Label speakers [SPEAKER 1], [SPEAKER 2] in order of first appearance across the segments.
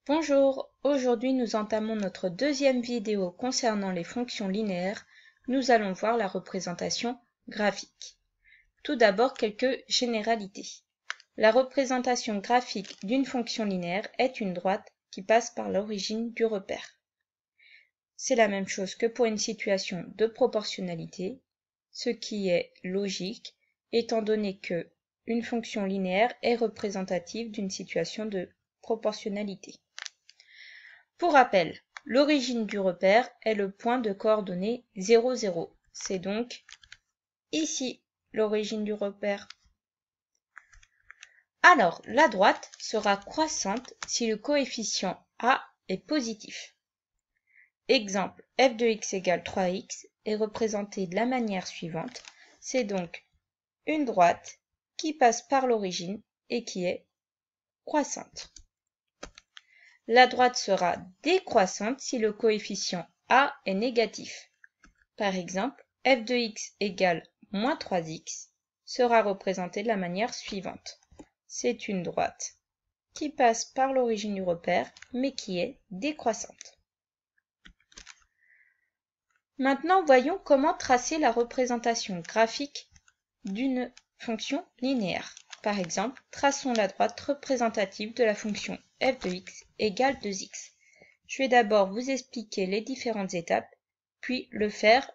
[SPEAKER 1] Bonjour, aujourd'hui nous entamons notre deuxième vidéo concernant les fonctions linéaires. Nous allons voir la représentation graphique. Tout d'abord, quelques généralités. La représentation graphique d'une fonction linéaire est une droite qui passe par l'origine du repère. C'est la même chose que pour une situation de proportionnalité, ce qui est logique étant donné que une fonction linéaire est représentative d'une situation de proportionnalité. Pour rappel, l'origine du repère est le point de coordonnées 0, 0. C'est donc ici l'origine du repère. Alors, la droite sera croissante si le coefficient a est positif. Exemple, f de x égale 3x est représenté de la manière suivante. C'est donc une droite qui passe par l'origine et qui est croissante. La droite sera décroissante si le coefficient a est négatif. Par exemple, f de x égale moins 3x sera représenté de la manière suivante. C'est une droite qui passe par l'origine du repère, mais qui est décroissante. Maintenant, voyons comment tracer la représentation graphique d'une fonction linéaire. Par exemple, traçons la droite représentative de la fonction f de x égale 2x. Je vais d'abord vous expliquer les différentes étapes, puis le faire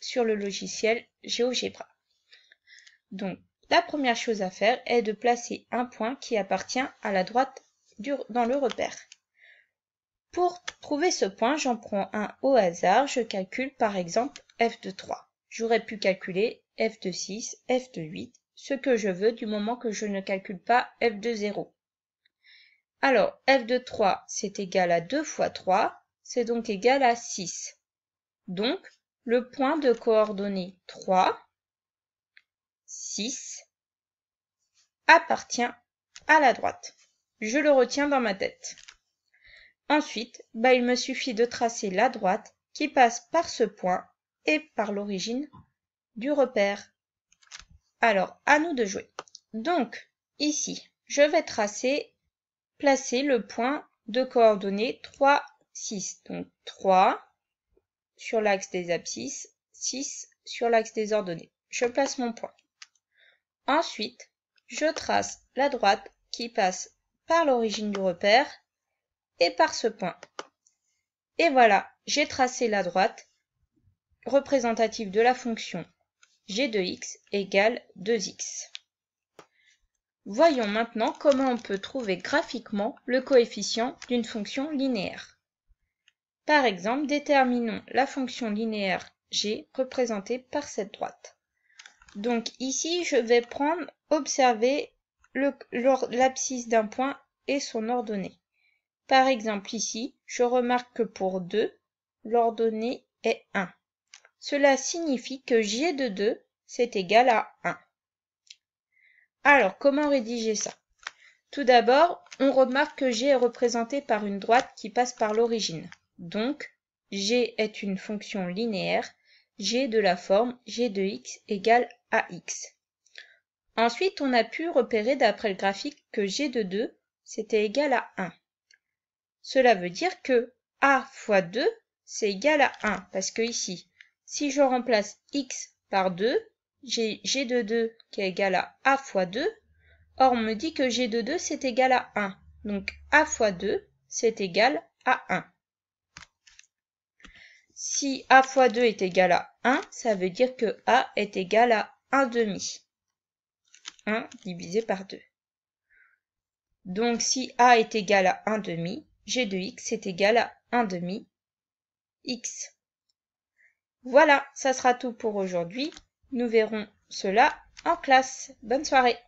[SPEAKER 1] sur le logiciel GeoGebra. Donc, la première chose à faire est de placer un point qui appartient à la droite dans le repère. Pour trouver ce point, j'en prends un au hasard. Je calcule par exemple f de 3. J'aurais pu calculer f de 6, f de 8, ce que je veux du moment que je ne calcule pas f de 0. Alors, f de 3, c'est égal à 2 fois 3, c'est donc égal à 6. Donc, le point de coordonnées 3, 6, appartient à la droite. Je le retiens dans ma tête. Ensuite, il me suffit de tracer la droite qui passe par ce point et par l'origine du repère. Alors, à nous de jouer. Donc, ici, je vais placer le point de coordonnées 3, 6. Donc 3 sur l'axe des abscisses, 6 sur l'axe des ordonnées. Je place mon point. Ensuite, je trace la droite qui passe par l'origine du repère et par ce point. Et voilà, j'ai tracé la droite représentative de la fonction g de x égale 2x. Voyons maintenant comment on peut trouver graphiquement le coefficient d'une fonction linéaire. Par exemple, déterminons la fonction linéaire g représentée par cette droite. Donc ici, je vais observer l'abscisse d'un point et son ordonnée. Par exemple ici, je remarque que pour 2, l'ordonnée est 1. Cela signifie que g de 2, c'est égal à 1. Alors, comment rédiger ça? Tout d'abord, on remarque que g est représenté par une droite qui passe par l'origine. Donc, g est une fonction linéaire, g de la forme g de x égale ax. Ensuite, on a pu repérer d'après le graphique que g de 2, c'était égal à 1. Cela veut dire que a fois 2, c'est égal à 1, parce que ici, si je remplace x par 2, j'ai g de 2 qui est égal à a fois 2. Or, on me dit que g de 2, c'est égal à 1. Donc, a fois 2, c'est égal à 1. Si a fois 2 est égal à 1, ça veut dire que a est égal à 1 demi. 1 divisé par 2. Donc, si a est égal à 1 demi, g de x est égal à 1 demi x. Voilà, ça sera tout pour aujourd'hui. Nous verrons cela en classe. Bonne soirée.